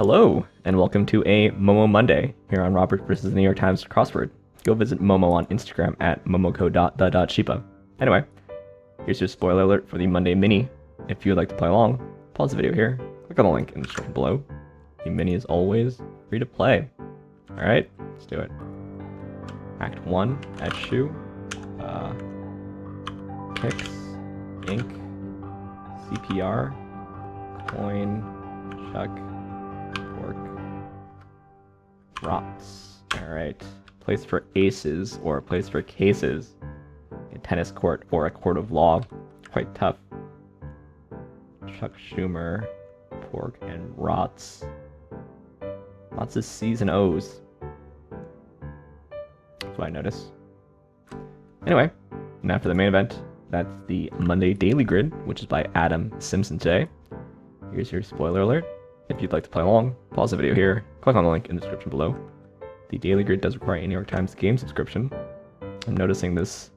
Hello, and welcome to a Momo Monday here on Robert versus the New York Times Crossword. Go visit Momo on Instagram at momoko.the.shiba. Anyway, here's your spoiler alert for the Monday mini. If you would like to play along, pause the video here, click on the link in the description below. The mini is always free to play. Alright, let's do it. Act 1, add shoe, kicks, ink, CPR, coin, chuck, work, rocks. Alright. Place for aces or place for cases. A tennis court or a court of law. Quite tough. Chuck Schumer, pork, and rots. Lots of C's and O's. That's what I noticed. Anyway, now for the main event. That's the Monday Daily Grid, which is by Adam Simpson today. Here's your spoiler alert. If you'd like to play along, pause the video here, click on the link in the description below. The Daily Grid does require a New York Times game subscription. I'm noticing this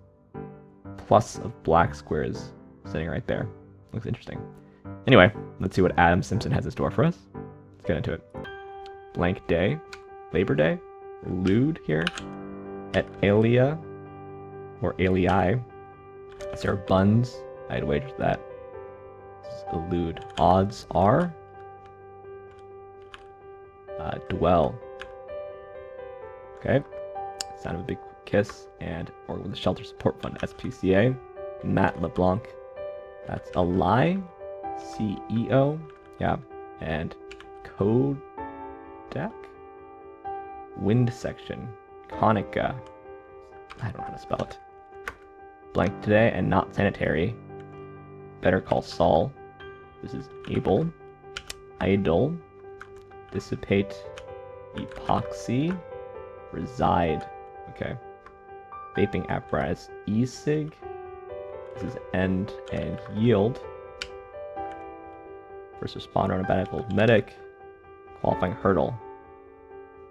plus of black squares sitting right there. Looks interesting. Anyway, let's see what Adam Simpson has in store for us. Let's get into it. Blank day, Labor Day, lewd here, at alia, or alii. Is there buns? I'd wager that. This is elude. Odds are dwell. Okay. Sound of a big kiss and or with the Shelter Support Fund SPCA. Matt LeBlanc. That's a lie. CEO. Yeah. And Kodak. Wind section. Konica. I don't know how to spell it. Blank today and not sanitary. Better call Saul. This is able. Idle. Dissipate. Epoxy. Reside. Okay. Vaping apparatus. E-cig. This is end and yield. First responder on a battlefield medic. Qualifying hurdle.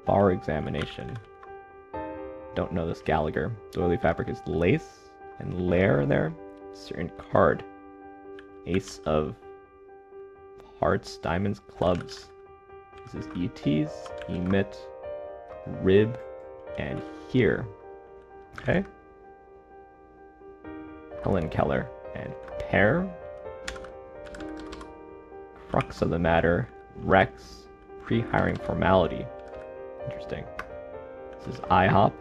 Bar examination. Don't know this Gallagher. Doily fabric is lace. And layer there, certain card. Ace of hearts, diamonds, clubs. This is ETs, emit, rib, and here. Okay. Helen Keller and pair. Crux of the matter, Rex, pre-hiring formality. Interesting. This is IHOP,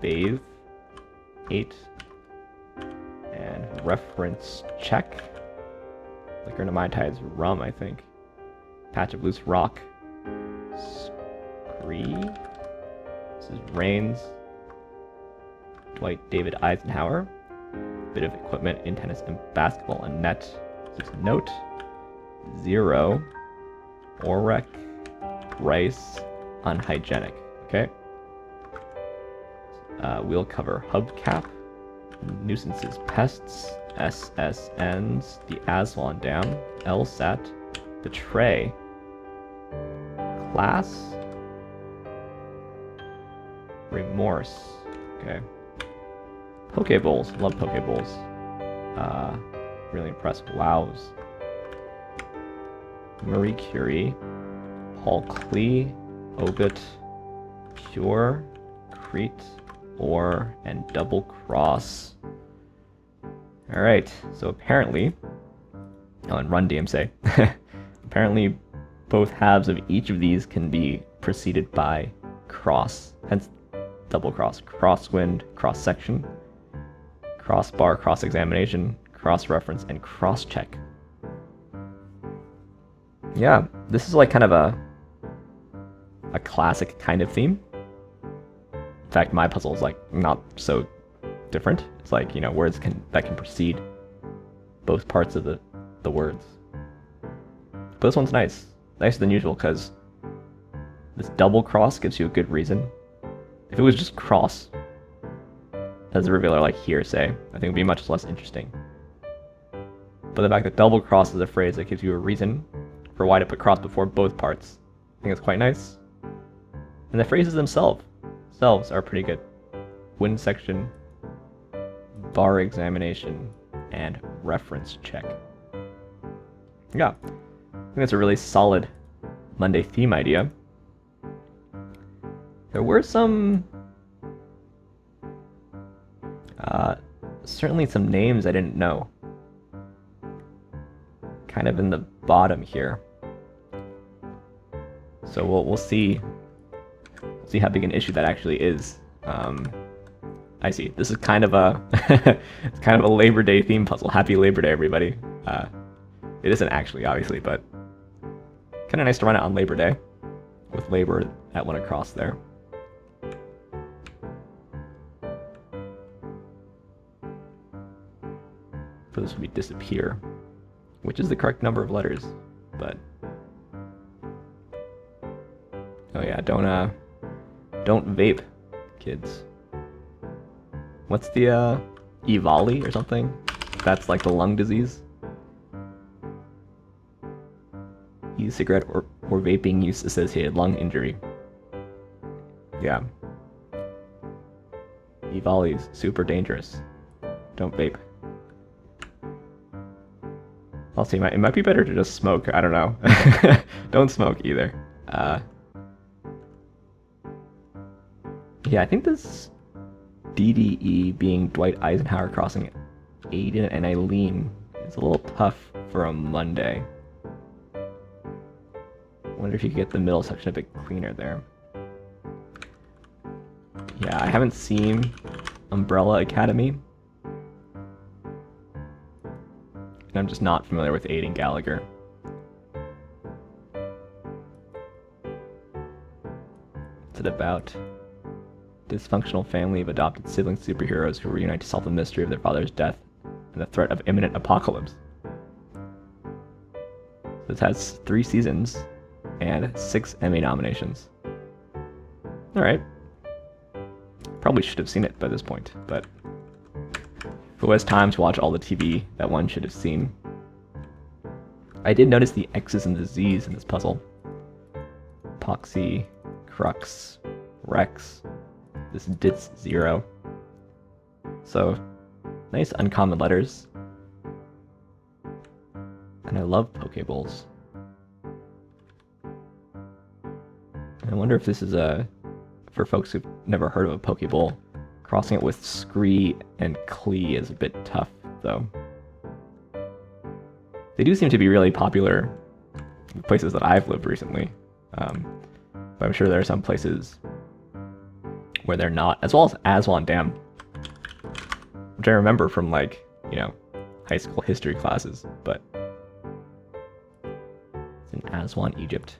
bathe, 8. And reference check. Liquor to Mai Tai's rum, I think. Patch of loose rock. SCREE. This is Reigns. Dwight David Eisenhower. Bit of equipment in tennis and basketball and net. This is note. 0. Orek. Rice. Unhygienic. Okay. Wheel cover hubcap. Nuisances, pests, SSNs, the ASWAN down, LSAT, betray, class, remorse, okay, Pokeballs, love Pokeballs, really impressed, wows, Marie Curie, Paul Klee, obit, pure, Crete, or, and double cross. Alright, so apparently, and run DMC, apparently both halves of each of these can be preceded by cross, hence double cross, crosswind, cross section, crossbar, cross examination, cross reference, and cross check. Yeah, this is like kind of a classic kind of theme. In fact, my puzzle is like not so different. It's like, you know, words that can precede both parts of the words. But this one's nice. Nicer than usual because this double cross gives you a good reason. If it was just cross as a revealer like here, say, I think it would be much less interesting. But the fact that double cross is a phrase that gives you a reason for why to put cross before both parts, I think it's quite nice. And the phrases themselves are pretty good. Wind section, bar examination, and reference check. Yeah, I think that's a really solid Monday theme idea. There were some... certainly some names I didn't know. Kind of in the bottom here. So we'll see how big an issue that actually is. I see. This is kind of a it's kind of a Labor Day theme puzzle. Happy Labor Day, everybody. It isn't actually, obviously, but kind of nice to run it on Labor Day with Labor that went across there. So this would be disappear, which is the correct number of letters, but oh yeah, don't vape, kids. What's the EVALI or something? That's like the lung disease. E-cigarette or vaping use associated lung injury. Yeah. EVALI is super dangerous. Don't vape. I'll see. It might be better to just smoke. I don't know. Don't smoke either. Yeah, I think this DDE being Dwight Eisenhower crossing AIDAN and ILENE is a little tough for a Monday. I wonder if you could get the middle section a bit cleaner there. Yeah, I haven't seen Umbrella Academy. And I'm just not familiar with Aidan Gallagher. What's it about? Dysfunctional family of adopted sibling superheroes who reunite to solve the mystery of their father's death and the threat of imminent apocalypse. This has 3 seasons and 6 Emmy nominations. Alright. Probably should have seen it by this point, but who has time to watch all the TV that one should have seen? I did notice the X's and the Z's in this puzzle. Epoxy, Crux, Rex, this Dits 0. So, nice uncommon letters. And I love Pokeballs. I wonder if this is for folks who've never heard of a Pokeball, crossing it with SCREE and KLEE is a bit tough, though. They do seem to be really popular in places that I've lived recently. But I'm sure there are some places where they're not, as well as ASWAN Dam, which I remember from, like, you know, high school history classes, but it's in Aswan, Egypt.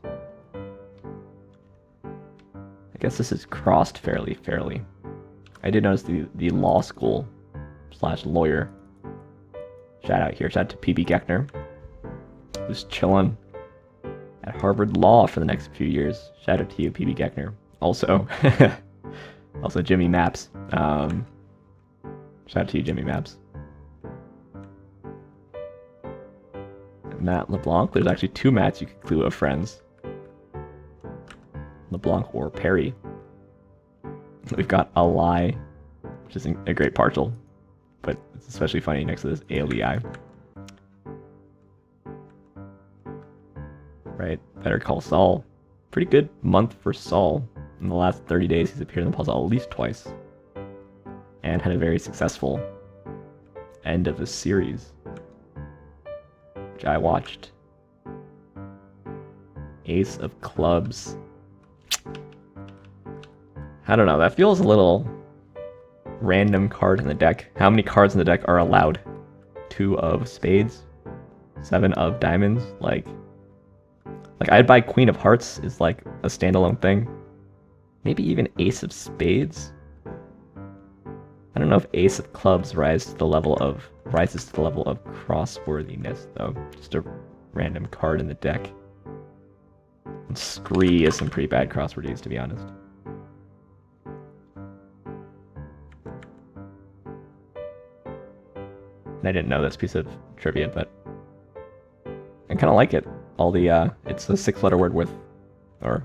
I guess this is crossed fairly. I did notice the law school / lawyer. Shout out here. Shout out to PB Geckner, who's chilling at Harvard Law for the next few years. Shout out to you, PB Geckner. Also, also Jimmy Maps. Shout out to you, Jimmy Maps. Matt LeBlanc. There's actually 2 Matts you could clue of friends. LeBlanc or Perry. We've got a lie, which is a great partial, but it's especially funny next to this ALEI. Right, Better Call Saul. Pretty good month for Saul. In the last 30 days, he's appeared in the puzzle at least twice, and had a very successful end of the series, which I watched. Ace of Clubs. I don't know, that feels a little random card in the deck. How many cards in the deck are allowed? 2 of spades, 7 of diamonds. Like I'd buy Queen of Hearts is like a standalone thing. Maybe even Ace of Spades. I don't know if Ace of Clubs rises to the level of crossworthiness, though. Just a random card in the deck. And SCREE is some pretty bad crossworthies, to be honest. And I didn't know this piece of trivia, but I kind of like it. All the, it's a 6-letter word with, or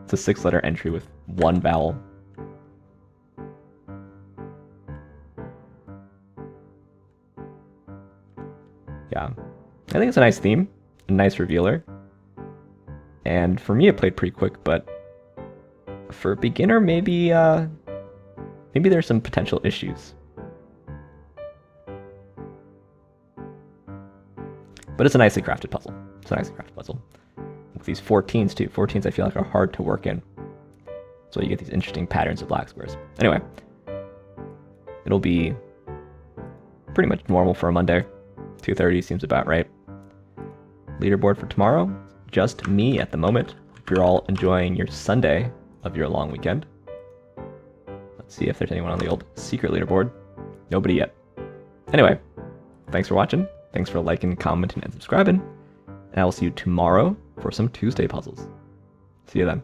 it's a 6-letter entry with 1 vowel. Yeah, I think it's a nice theme, a nice revealer. And for me, it played pretty quick, but for a beginner, maybe there's some potential issues. But it's a nicely crafted puzzle. It's a nicely crafted puzzle. With these 14s too. 14s I feel like are hard to work in. So you get these interesting patterns of black squares. Anyway, it'll be pretty much normal for a Monday. 2:30 seems about right. Leaderboard for tomorrow, just me at the moment. Hope you're all enjoying your Sunday of your long weekend. Let's see if there's anyone on the old secret leaderboard. Nobody yet. Anyway, thanks for watching. Thanks for liking, commenting, and subscribing. And I will see you tomorrow for some Tuesday puzzles. See you then.